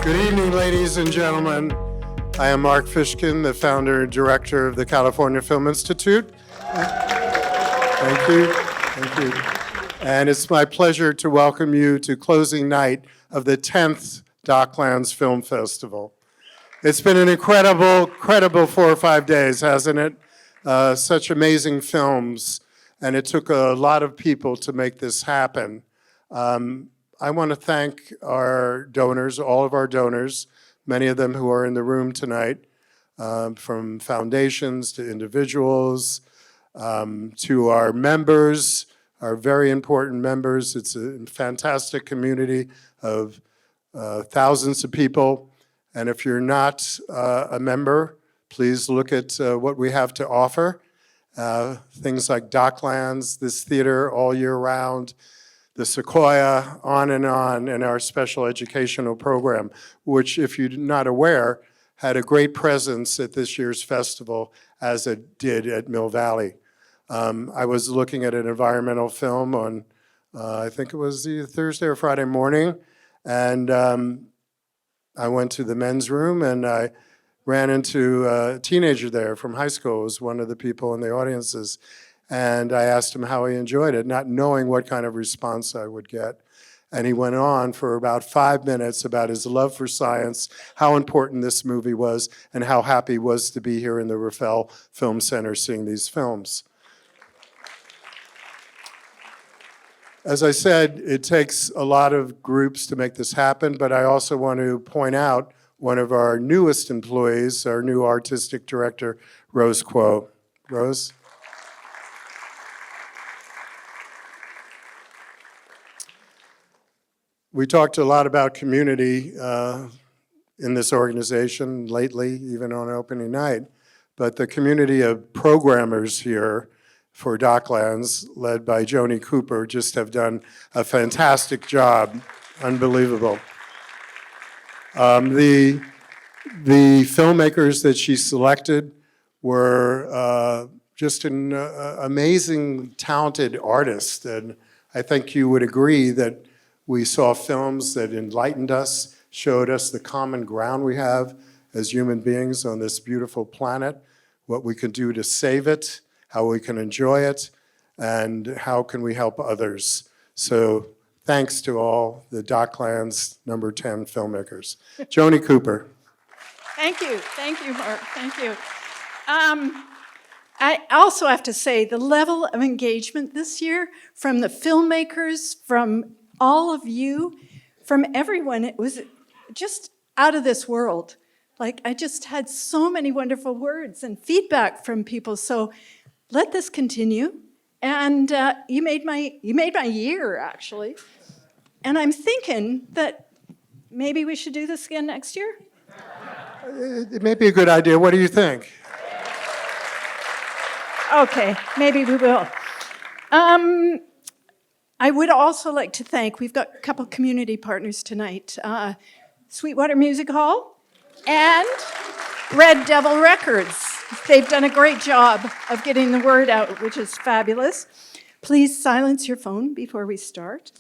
Good evening, ladies and gentlemen. I am Mark Fishkin, the founder and director of the California Film Institute. Thank you. Thank you. And it's my pleasure to welcome you to closing night of the 10th DocLands Film Festival. It's been an incredible 4 or 5 days, hasn't it? Such amazing films, and it took a lot of people to make this happen. I want to thank our donors, all of our donors, many of them who are in the room tonight, from foundations to individuals, to our members, our very important members. It's a fantastic community of thousands of people. And if you're not a member, please look at what we have to offer. Things like DocLands, this theater all year round, the Sequoia, on, and our special educational program, which, if you're not aware, had a great presence at this year's festival, as it did at Mill Valley. I was looking at an environmental film on, I think it was the Thursday or Friday morning, and I went to the men's room, and I ran into a teenager there from high school, who was one of the people in the audiences. And I asked him how he enjoyed it, not knowing what kind of response I would get. And he went on for about 5 minutes about his love for science, how important this movie was, and how happy he was to be here in the Rafael Film Center seeing these films. As I said, it takes a lot of groups to make this happen, but I also want to point out one of our newest employees, our new artistic director, Rose Kuo. Rose? We talked a lot about community in this organization lately, even on opening night, but the community of programmers here for DocLands, led by Joni Cooper, just have done a fantastic job. Unbelievable. The filmmakers that she selected were just an amazing, talented artist, and I think you would agree that we saw films that enlightened us, showed us the common ground we have as human beings on this beautiful planet, what we can do to save it, how we can enjoy it, and how can we help others. So thanks to all the DocLands number 10 filmmakers. Joni Cooper. Thank you, Mark, thank you. I also have to say the level of engagement this year from the filmmakers, from all of you, from everyone, it was just out of this world. Like, I just had so many wonderful words and feedback from people, so let this continue. And you made my year, actually. And I'm thinking that maybe we should do this again next year. It may be a good idea. What do you think? Okay, maybe we will. I would also like to thank, we've got a couple community partners tonight, Sweetwater Music Hall and Red Devil Records. They've done a great job of getting the word out, which is fabulous. Please silence your phone before we start.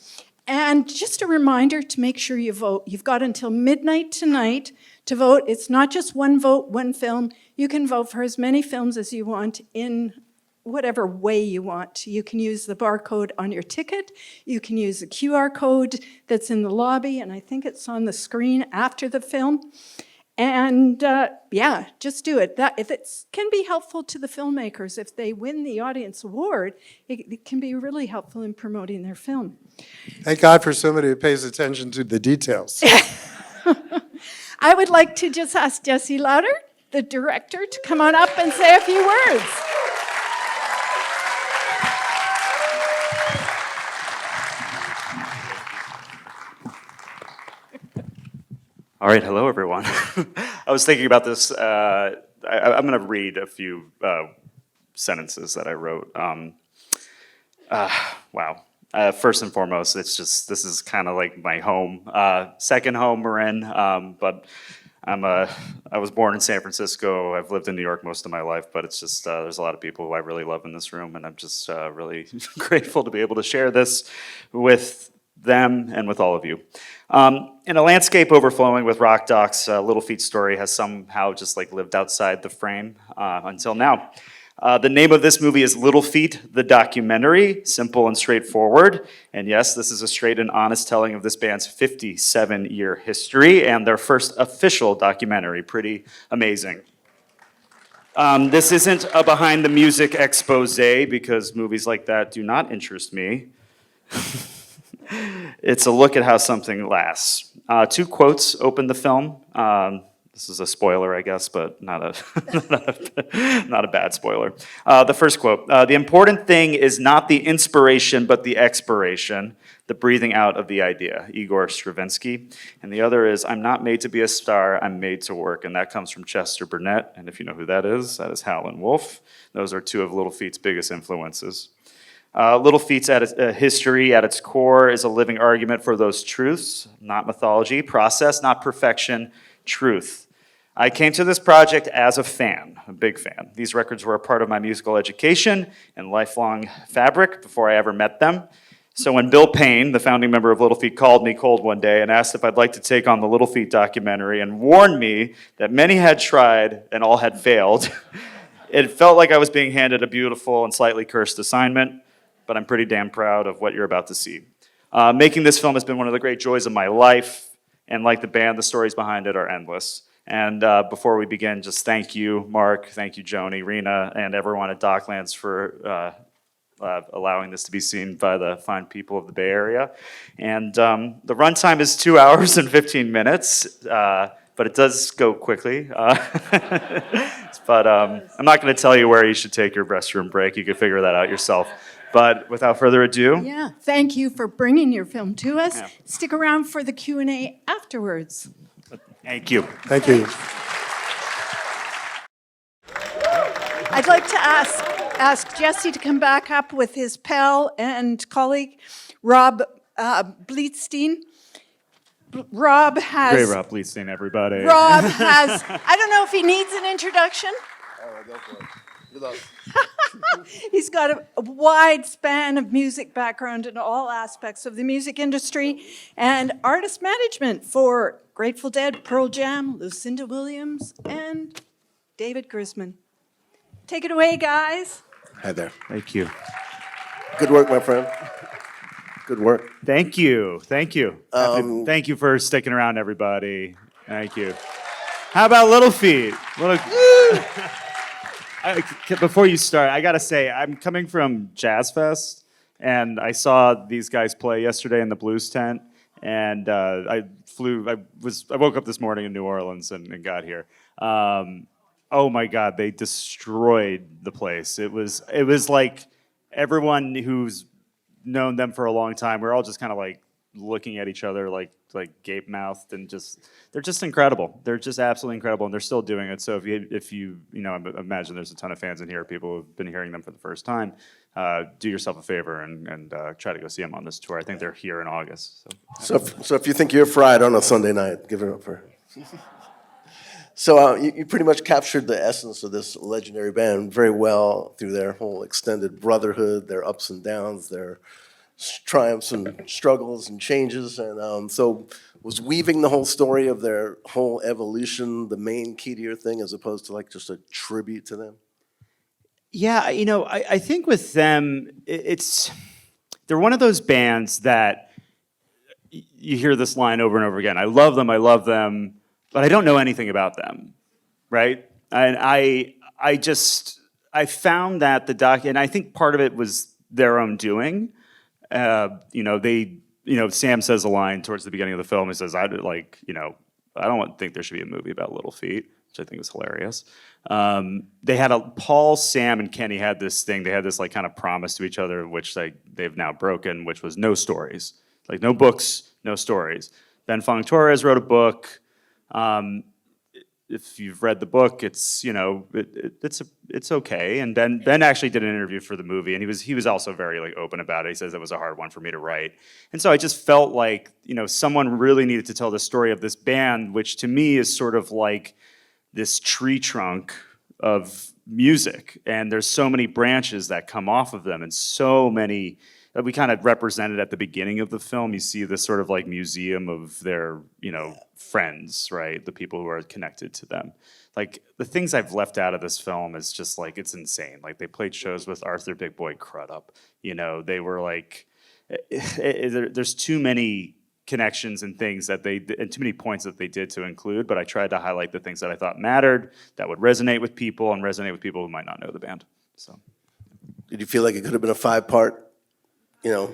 And just a reminder to make sure you vote. You've got until midnight tonight to vote. It's not just one vote, one film. You can vote for as many films as you want in whatever way you want. You can use the barcode on your ticket. You can use the QR code that's in the lobby, and I think it's on the screen after the film. And yeah, just do it. If it can be helpful to the filmmakers, if they win the audience award, it can be really helpful in promoting their film. Thank God for somebody who pays attention to the details. I would like to just ask Jesse Lauter, the director, to come on up and say a few words. All right, hello everyone. I was thinking about this. I'm going to read a few sentences that I wrote. Wow. First and foremost, it's just, this is kind of like my home, second home we're in, but I was born in San Francisco. I've lived in New York most of my life, but it's just, there's a lot of people who I really love in this room, and I'm just really grateful to be able to share this with them and with all of you. In a landscape overflowing with rock docs, Little Feat's story has somehow just like lived outside the frame until now. The name of this movie is Little Feat, the documentary, simple and straightforward. And yes, this is a straight and honest telling of this band's 57-year history and their first official documentary. Pretty amazing. This isn't a behind the music expose because movies like that do not interest me. It's a look at how something lasts. Two quotes open the film. This is a spoiler, I guess, but not a bad spoiler. The first quote, the important thing is not the inspiration, but the expiration, the breathing out of the idea, Igor Stravinsky. And the other is, I'm not made to be a star, I'm made to work. And that comes from Chester Burnett. And if you know who that is Howlin' Wolf. Those are two of Little Feat's biggest influences. Little Feat's history at its core is a living argument for those truths, not mythology, process, not perfection, truth. I came to this project as a fan, a big fan. These records were a part of my musical education and lifelong fabric before I ever met them. So when Bill Payne, the founding member of Little Feat, called me cold one day and asked if I'd like to take on the Little Feat documentary and warned me that many had tried and all had failed, it felt like I was being handed a beautiful and slightly cursed assignment, but I'm pretty damn proud of what you're about to see. Making this film has been one of the great joys of my life, and like the band, the stories behind it are endless. And before we begin, just thank you, Mark, thank you, Joni, Rena, and everyone at DocLands for allowing this to be seen by the fine people of the Bay Area. And the runtime is 2 hours and 15 minutes, but it does go quickly. But I'm not going to tell you where you should take your restroom break. You can figure that out yourself. But without further ado. Yeah, thank you for bringing your film to us. Yeah. Stick around for the Q&A afterwards. Thank you. Thank you. I'd like to ask Jesse to come back up with his pal and colleague, Rob Bleetstein. Rob has... Great Rob Bleetstein, everybody. Rob has... I don't know if he needs an introduction. All right, go for it. Good luck. He's got a wide span of music background in all aspects of the music industry and artist management for Grateful Dead, Pearl Jam, Lucinda Williams, and David Grisman. Take it away, guys. Hi there. Thank you. Good work, my friend. Good work. Thank you. Thank you. Thank you for sticking around, everybody. Thank you. How about Little Feat? Before you start, I gotta say, I'm coming from Jazz Fest, and I saw these guys play yesterday in the Blues tent, and I woke up this morning in New Orleans and got here. Oh my God, they destroyed the place. It was like everyone who's known them for a long time, we're all just kind of like looking at each other like gape-mouthed, and they're just incredible. They're just absolutely incredible, and they're still doing it. So if you I imagine there's a ton of fans in here, people who've been hearing them for the first time, do yourself a favor and try to go see them on this tour. I think they're here in August. So if you think you're fried on a Sunday night, give it up for. So you pretty much captured the essence of this legendary band very well through their whole extended brotherhood, their ups and downs, their triumphs and struggles and changes. And so was weaving the whole story of their whole evolution the main key to your thing, as opposed to like just a tribute to them? Yeah, I think with them, they're one of those bands that you hear this line over and over again. I love them, but I don't know anything about them, right? And I found that and I think part of it was their own doing. Sam says a line towards the beginning of the film. He says, I don't think there should be a movie about Little Feat, which I think was hilarious. They had Paul, Sam, and Kenny had this thing. They had this like kind of promise to each other, which they've now broken, which was no stories, like no books, no stories. Ben Fong Torres wrote a book. If you've read the book, it's it's okay. And Ben actually did an interview for the movie, and he was also very like open about it. He says it was a hard one for me to write, and so I just felt like someone really needed to tell the story of this band, which to me is sort of like this tree trunk of music, and there's so many branches that come off of them, and so many that we kind of represented at the beginning of the film. You see this sort of like museum of their, friends, right? The people who are connected to them. Like the things I've left out of this film is just like, it's insane. Like they played shows with Arthur Big Boy Crudup. They were like, there's too many connections and things and too many points that they did to include, but I tried to highlight the things that I thought mattered, that would resonate with people and resonate with people who might not know the band. So, Did you feel like it could have been a 5-part,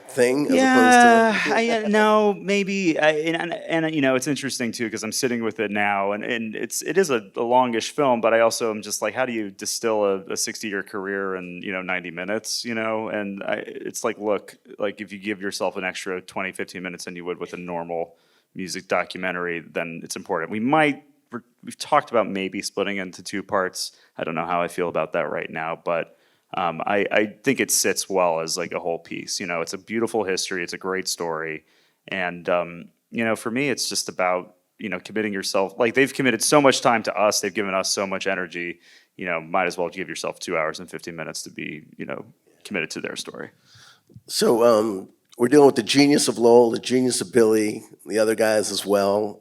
thing? Yeah, As opposed to... no, maybe, it's interesting too because I'm sitting with it now, and it is a longish film, but I also am just like, how do you distill a 60-year career in 90 minutes, And it's like, look, like if you give yourself an extra 20, 15 minutes than you would with a normal music documentary, then it's important. We've talked about maybe splitting it into 2 parts. I don't know how I feel about that right now, but. I think it sits well as like a whole piece. It's a beautiful history. It's a great story. And, for me, it's just about, committing yourself. Like they've committed so much time to us. They've given us so much energy. Might as well give yourself 2 hours and 15 minutes to be, committed to their story. So we're dealing with the genius of Lowell, the genius of Billy, the other guys as well.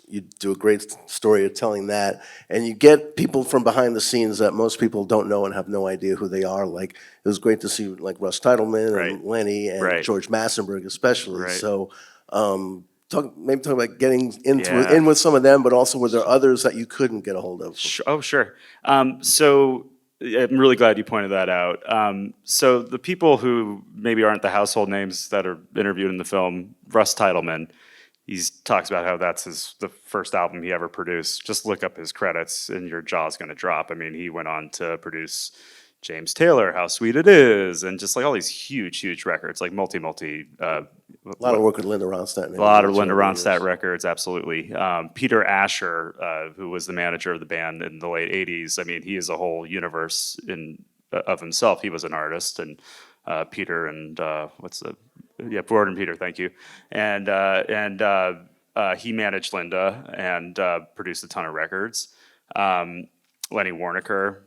You do a great story of telling that, and you get people from behind the scenes that most people don't know and have no idea who they are. Like it was great to see like Russ Titleman and Lenny and George Massenburg especially. Right. So talk about getting in with some of them, but also were there others that you couldn't get a hold of? Oh, sure. So I'm really glad you pointed that out. So the people who maybe aren't the household names that are interviewed in the film, Russ Titleman, he talks about how that's the first album he ever produced. Just look up his credits and your jaw's going to drop. I mean, he went on to produce James Taylor, How Sweet It Is, and just like all these huge records, like multi. A lot of work with Linda Ronstadt. A lot of Linda Ronstadt records, absolutely. Peter Asher, who was the manager of the band in the late 80s, I mean, he is a whole universe of himself. He was an artist, and Peter and Gordon Peter, thank you. And he managed Linda and produced a ton of records. Lenny Warnaker,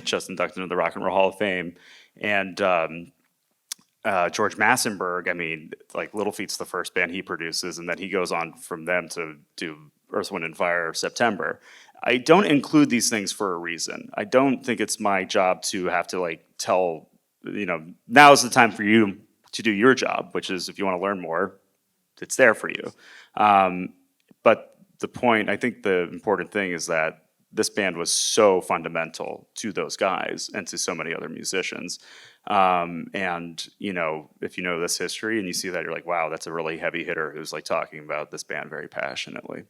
just inducted into the Rock and Roll Hall of Fame. And George Massenburg, I mean, like Little Feat's the first band he produces, and then he goes on from them to do Earth, Wind, and Fire, September. I don't include these things for a reason. I don't think it's my job to have to like tell, now is the time for you to do your job, which is if you want to learn more, it's there for you. But the point, I think the important thing is that this band was so fundamental to those guys and to so many other musicians. And, if you know this history and you see that, you're like, wow, that's a really heavy hitter who's like talking about this band very passionately.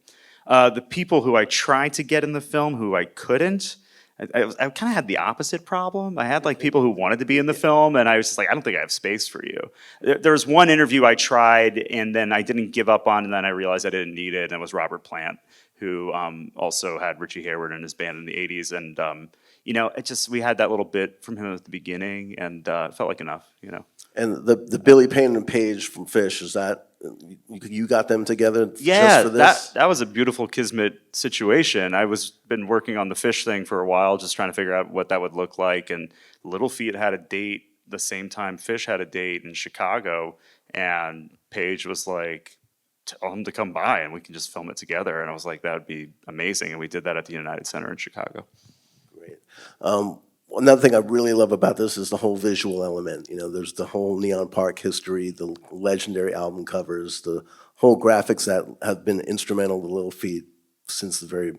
The people who I tried to get in the film who I couldn't, I kind of had the opposite problem. I had like people who wanted to be in the film, and I was just like, I don't think I have space for you. There was one interview I tried, and then I didn't give up on, and then I realized I didn't need it, and it was Robert Plant, who also had Richie Hayward in his band in the 80s, and we had that little bit from him at the beginning, and it felt like enough, And the Billy Payne and Page from Phish, is that you got them together yeah, just for this? that was a beautiful kismet situation. I been working on the Phish thing for a while, just trying to figure out what that would look like, and Little Feat had a date the same time Phish had a date in Chicago, and Page was like, tell him to come by and we can just film it together. And I was like, that would be amazing. And we did that at the United Center in Chicago. Great. Another thing I really love about this is the whole visual element. There's the whole Neon Park history, the legendary album covers, the whole graphics that have been instrumental to Little Feat since the very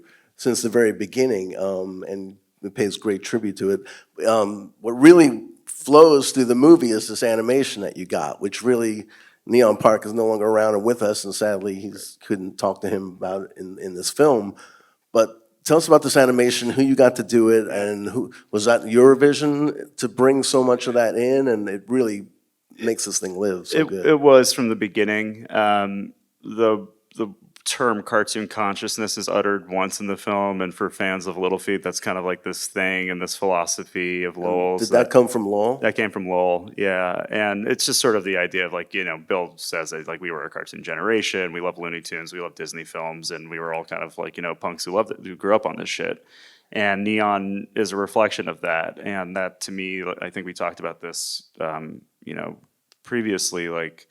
beginning, and it pays great tribute to it. What really flows through the movie is this animation that you got, which really Neon Park is no longer around and with us, and sadly couldn't talk to him about it in this film. But tell us about this animation, who you got to do it, and who was that your vision to bring so much of that in, and it really makes this thing live so good. It was from the beginning. The term cartoon consciousness is uttered once in the film, and for fans of Little Feat, that's kind of like this thing and this philosophy of Lowell's. Did that come from Lowell? That came from Lowell, yeah. And it's just sort of the idea of like, Bill says that like we were a cartoon generation, we love Looney Tunes, we love Disney films, and we were all kind of like, punks who grew up on this shit. And Neon is a reflection of that. And that, to me, I think we talked about this, previously, like,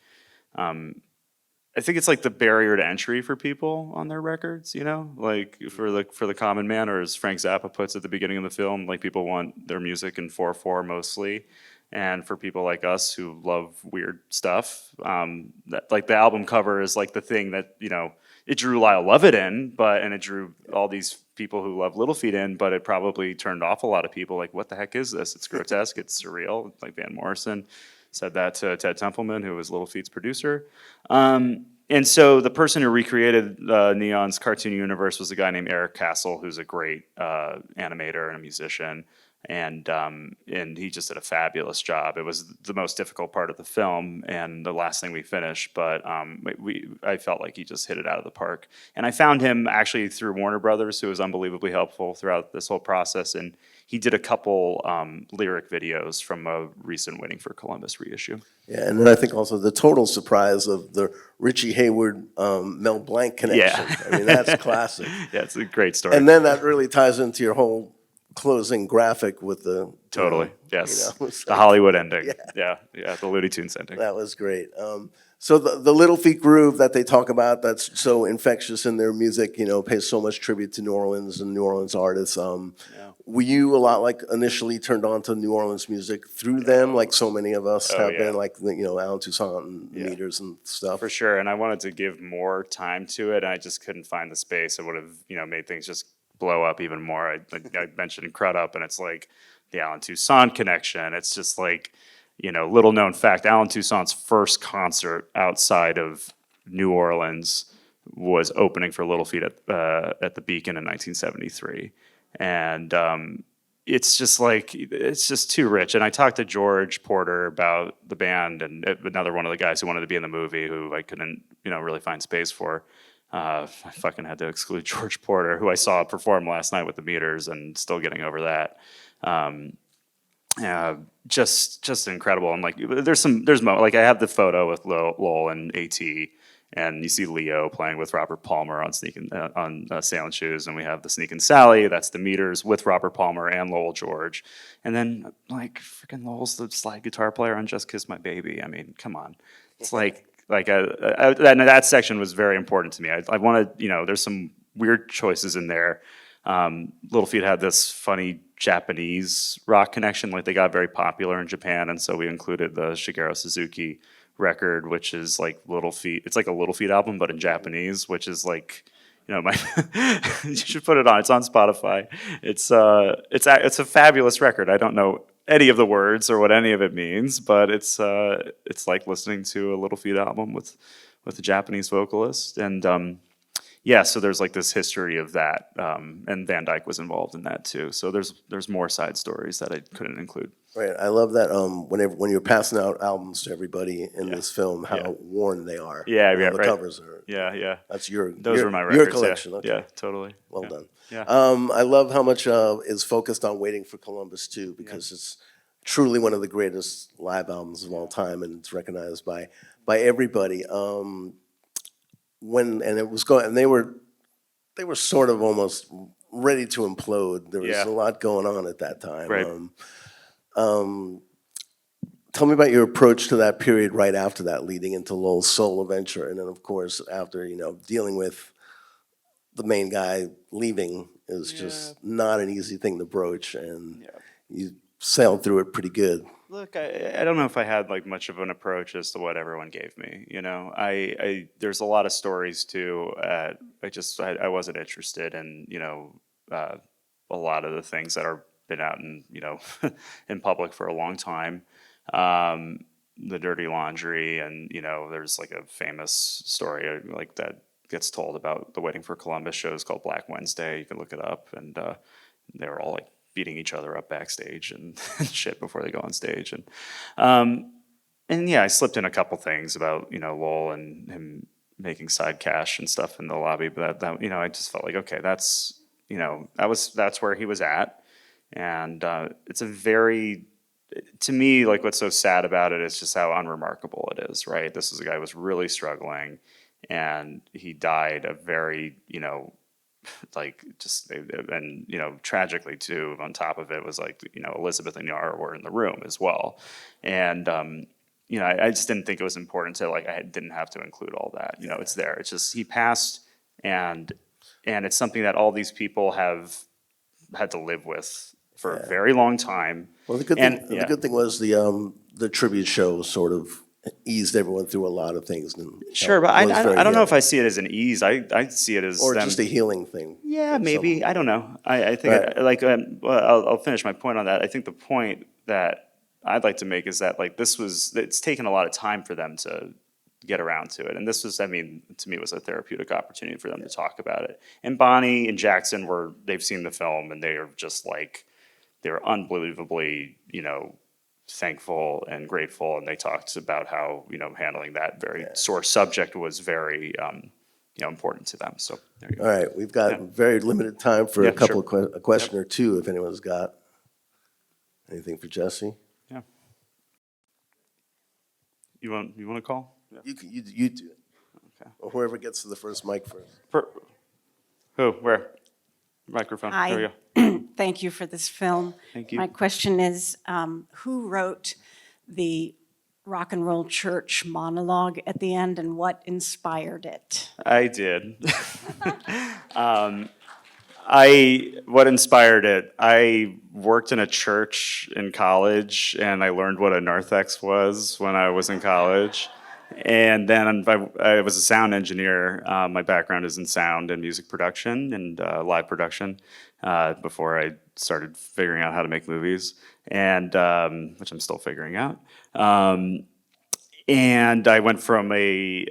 I think it's like the barrier to entry for people on their records, like for the common man, or as Frank Zappa puts at the beginning of the film, like people want their music in 4/4 mostly. And for people like us who love weird stuff, that, like, the album cover is like the thing that, it drew Lyle Lovett in, and it drew all these people who love Little Feat in, but it probably turned off a lot of people. Like, what the heck is this? It's grotesque, it's surreal. Like Van Morrison said that to Ted Templeman, who was Little Feat's producer. And so the person who recreated Neon's cartoon universe was a guy named Eric Castle, who's a great animator and a musician. And he just did a fabulous job. It was the most difficult part of the film and the last thing we finished, but I felt like he just hit it out of the park. And I found him actually through Warner Brothers, who was unbelievably helpful throughout this whole process. And he did a couple lyric videos from a recent Waiting for Columbus reissue. Yeah, and then I think also the total surprise of the Richie Hayward, Mel Blanc connection. Yeah. I mean, that's classic. Yeah, it's a great story. And then that really ties into your whole closing graphic with the Totally, yes. it's The like- Hollywood ending. Yeah, the Looney Tunes ending. That was great. So the Little Feat groove that they talk about, that's so infectious in their music, pays so much tribute to New Orleans and New Orleans artists. Were you a lot like initially turned on to New Orleans music through them, like so many of us have yeah. been, like Alan Toussaint and Meters and stuff? For sure, and I wanted to give more time to it, and I just couldn't find the space. It would have, made things just blow up even more. I mentioned Crud Up, and it's like the Alan Toussaint connection. It's just like, little known fact, Alan Toussaint's first concert outside of New Orleans was opening for Little Feat at the Beacon in 1973. And it's just too rich. And I talked to George Porter about the band, and another one of the guys who wanted to be in the movie, who I couldn't, really find space for. I fucking had to exclude George Porter, who I saw perform last night with the Meters, and still getting over that. Just incredible. And like, like I have the photo with Lowell and AT, and you see Leo playing with Robert Palmer on Sailing Shoes, and we have the Sneakin' Sally. That's the Meters with Robert Palmer and Lowell George, and then like freaking Lowell's the slide guitar player on Just Kiss My Baby. I mean, come on, it's like that section was very important to me. I wanted, there's some weird choices in there. Little Feat had this funny Japanese rock connection, like they got very popular in Japan, and so we included the Shigeru Suzuki record, which is like Little Feat. It's like a Little Feat album, but in Japanese, which is like, you should put it on. It's on Spotify. It's a fabulous record. I don't know any of the words or what any of it means, but it's like listening to a Little Feat album with a Japanese vocalist. And so there's like this history of that, and Van Dyke was involved in that too. So there's more side stories that I couldn't include. Right, I love that. When you're passing out albums to everybody in this film, how worn they are. Yeah, the right. covers are. Yeah. That's your. Those were my your records. collection. Yeah, Okay. yeah, totally. Well done. Yeah. I love how much is focused on Waiting for Columbus too, because it's truly one of the greatest live albums of all time, and it's recognized by everybody. They were sort of almost ready to implode. There was a lot going on at that time. Right. Tell me about your approach to that period right after that, leading into Lowell's solo venture, and then of course after dealing with the main guy leaving is just not an easy thing to broach, and you sailed through it pretty good. Look, I don't know if I had like much of an approach as to what everyone gave me. I there's a lot of stories too. I wasn't interested in a lot of the things that are been out in in public for a long time. The dirty laundry, and there's like a famous story like that gets told about the Waiting for Columbus shows called Black Wednesday. You can look it up, and they were all like beating each other up backstage and shit before they go on stage. And I slipped in a couple things about, Lowell and him making side cash and stuff in the lobby, but that I just felt like, okay, that's where he was at. And it's a very, to me, like what's so sad about it is just how unremarkable it is, right? This is a guy who was really struggling, and he died a very, like just, and tragically too, on top of it was like, Elizabeth and Yara were in the room as well. And, I just didn't think it was important to, like, I didn't have to include all that, it's there. It's just, he passed, and it's something that all these people have had to live with for a very long time. Well, the good thing was the tribute show sort of eased everyone through a lot of things. And Sure, but I don't know if I see it as an ease. I see it as or them, just a healing thing. yeah, maybe. I don't know. I think Right. I'll finish my point on that. I think the point that I'd like to make is that, like, it's taken a lot of time for them to get around to it, and this was, to me, it was a therapeutic opportunity for them to talk about it. And Bonnie and Jackson they've seen the film, and they are just like, they're unbelievably, thankful and grateful, and they talked about how, handling that very sore subject was very, important to them. So there you go. All right, we've got very limited time for Yeah, a couple sure. of a question or two, if anyone's got anything for Jesse. Yeah. You want to call? Yeah. You do it. Okay. Or whoever gets to the first mic first. Who? Where? Microphone. Hi. There we go. Thank you for this film. Thank you. My question is, who wrote the rock and roll church monologue at the end, and what inspired it? I did. What inspired it? I worked in a church in college, and I learned what a narthex was when I was in college. And then I was a sound engineer. My background is in sound and music production and live production before I started figuring out how to make movies, and which I'm still figuring out. And I went from working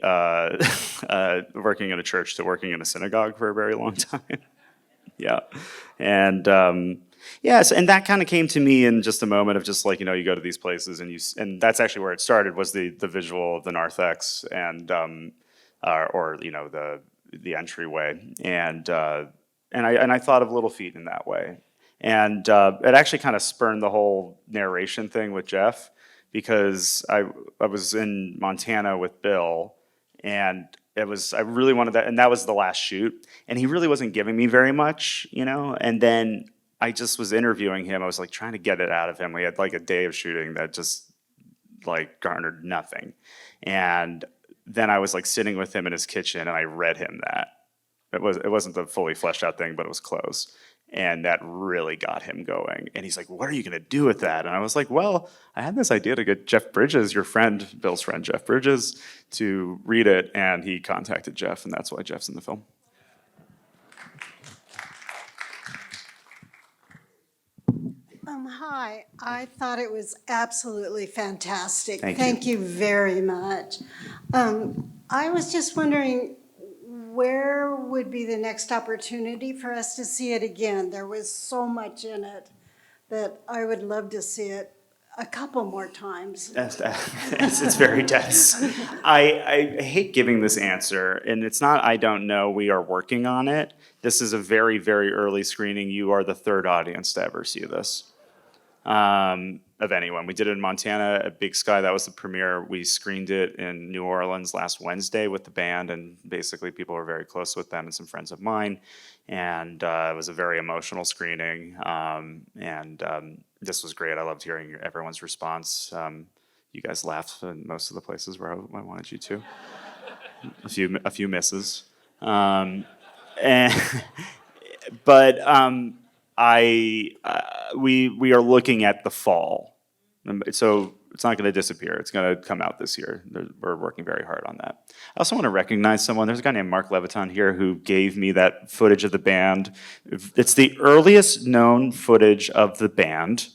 in a church to working in a synagogue for a very long time. Yeah. And and that kind of came to me in just a moment of just, like, you go to these places and that's actually where it started, was the visual of the narthex and the entryway. And I thought of Little Feat in that way. And it actually kind of spurned the whole narration thing with Jeff, because I was in Montana with Bill, and I really wanted that, and that was the last shoot, and he really wasn't giving me very much, and then I just was interviewing him. I was like trying to get it out of him. We had like a day of shooting that just like garnered nothing, and then I was like sitting with him in his kitchen, and I read him that. It wasn't the fully fleshed out thing, but it was close. And that really got him going. And he's like, what are you going to do with that? And I was like, well, I had this idea to get Jeff Bridges, your friend, Bill's friend, Jeff Bridges, to read it. And he contacted Jeff, and that's why Jeff's in the film. Hi, I thought it was absolutely fantastic. Thank you. You very much. I was just wondering, where would be the next opportunity for us to see it again? There was so much in it that I would love to see it a couple more times. It's very dense. I hate giving this answer, and it's not I don't know. We are working on it. This is a very, very early screening. You are the third audience to ever see this. Of anyone. We did it in Montana at Big Sky. That was the premiere. We screened it in New Orleans last Wednesday with the band, and basically people were very close with them and some friends of mine. And it was a very emotional screening. This was great. I loved hearing everyone's response. You guys laughed in most of the places where I wanted you to. A few misses. We are looking at the fall. So it's not going to disappear. It's going to come out this year. We're working very hard on that. I also want to recognize someone. There's a guy named Mark Leviton here who gave me that footage of the band. It's the earliest known footage of the band.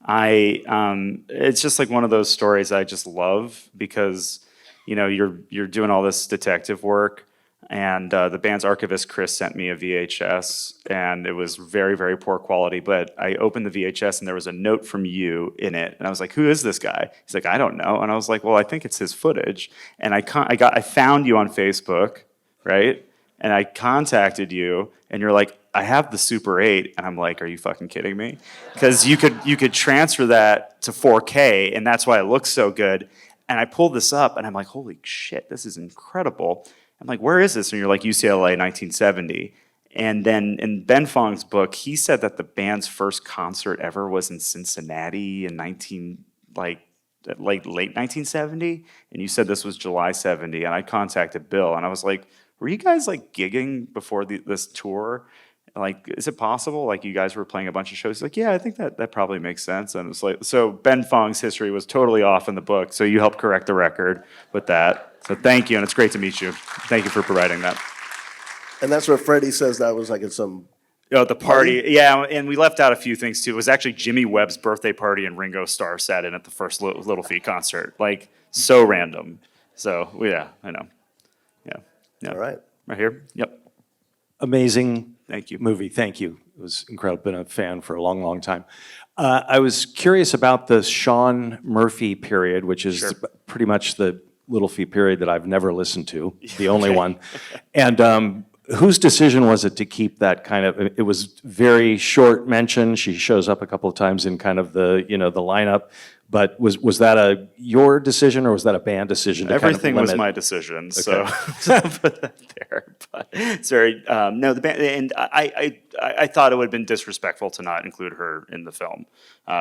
It's just like one of those stories I just love, because you're doing all this detective work. And the band's archivist, Chris, sent me a VHS, and it was very, very poor quality. But I opened the VHS, and there was a note from you in it. And I was like, who is this guy? He's like, I don't know. And I was like, well, I think it's his footage. And I found you on Facebook, right? And I contacted you, and you're like, I have the Super 8. And I'm like, are you fucking kidding me? Because you could transfer that to 4K, and that's why it looks so good. And I pulled this up, and I'm like, holy shit, this is incredible. I'm like, where is this? And you're like, UCLA, 1970. And then in Ben Fong's book, he said that the band's first concert ever was in Cincinnati in late 1970, and you said this was July 70, and I contacted Bill, and I was like, were you guys like gigging before this tour? Like, is it possible? Like, you guys were playing a bunch of shows? He's like, yeah, I think that probably makes sense. And it's like, so Ben Fong's history was totally off in the book, so you helped correct the record with that. So thank you, and it's great to meet you. Thank you for providing that. And that's what Freddie says that was like at some. Oh, the party, yeah, and we left out a few things too. It was actually Jimmy Webb's birthday party, and Ringo Starr sat in at the first Little Feat concert. Like, so random. So, yeah, I know. Yeah. All right. Right here? Yep. Amazing Thank you. movie. Thank you. It was incredible. Been a fan for a long, long time. I was curious about the Sean Murphy period, which is Sure. pretty much the Little Feat period that I've never listened to, the only one. And whose decision was it to keep that kind of, it was very short mention. She shows up a couple of times in kind of the, the lineup. But was that your decision, or was that a band decision? To Everything kind of was limit? my decision, so I'll put that there. But it's very, no, the band, and I thought it would have been disrespectful to not include her in the film.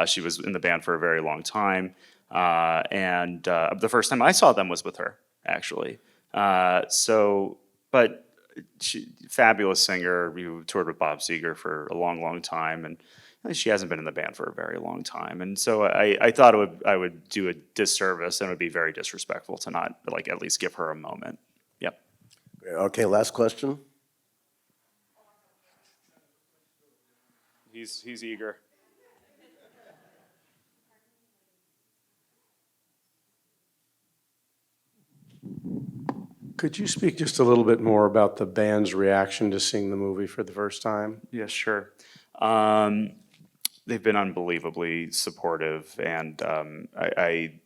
She was in the band for a very long time, and the first time I saw them was with her, actually. But fabulous singer. We toured with Bob Seger for a long, long time, and she hasn't been in the band for a very long time. And so I thought I would do a disservice, and it would be very disrespectful to not like at least give her a moment. Yep. Okay, last question. He's eager. Could you speak just a little bit more about the band's reaction to seeing the movie for the first time? Yeah, sure. They've been unbelievably supportive, and I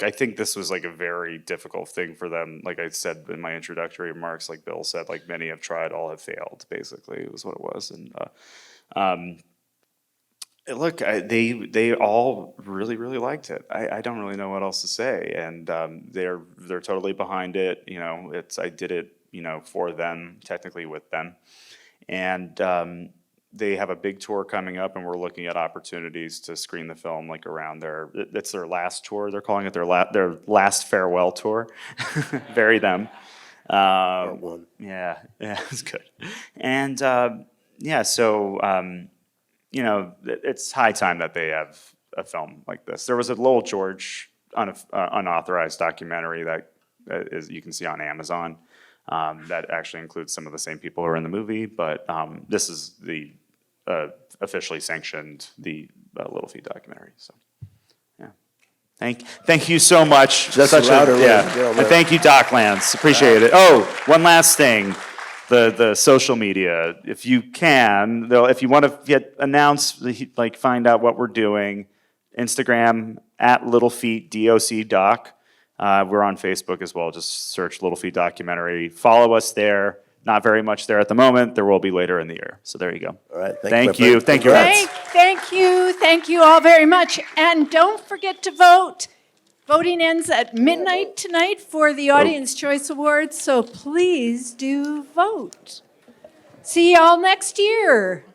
think this was like a very difficult thing for them. Like I said in my introductory remarks, like Bill said, like many have tried, all have failed. Basically, was what it was. And they all really, really liked it. I don't really know what else to say, and they're totally behind it. I did it, for them, technically with them, and they have a big tour coming up, and we're looking at opportunities to screen the film like around it's their last tour. They're calling it their last farewell tour. Very them. Part one. Yeah, it's good. And it's high time that they have a film like this. There was a Lowell George unauthorized documentary that you can see on Amazon that actually includes some of the same people who are in the movie, but this is the officially sanctioned the Little Feat documentary. So, yeah. Thank you so much. Just louder, ladies and gentlemen. And thank you, DocLands. Appreciate it. Oh, one last thing. The social media, if you can, though, if you want to find out what we're doing, Instagram at Little Feat DOC Doc. We're on Facebook as well. Just search Little Feat Documentary. Follow us there. Not very much there at the moment. There will be later in the year. So there you go. All right. Thank you. Thank you. Thank you all very much. And don't forget to vote. Voting ends at midnight tonight for the Audience Choice Awards, so please do vote. See y'all next year.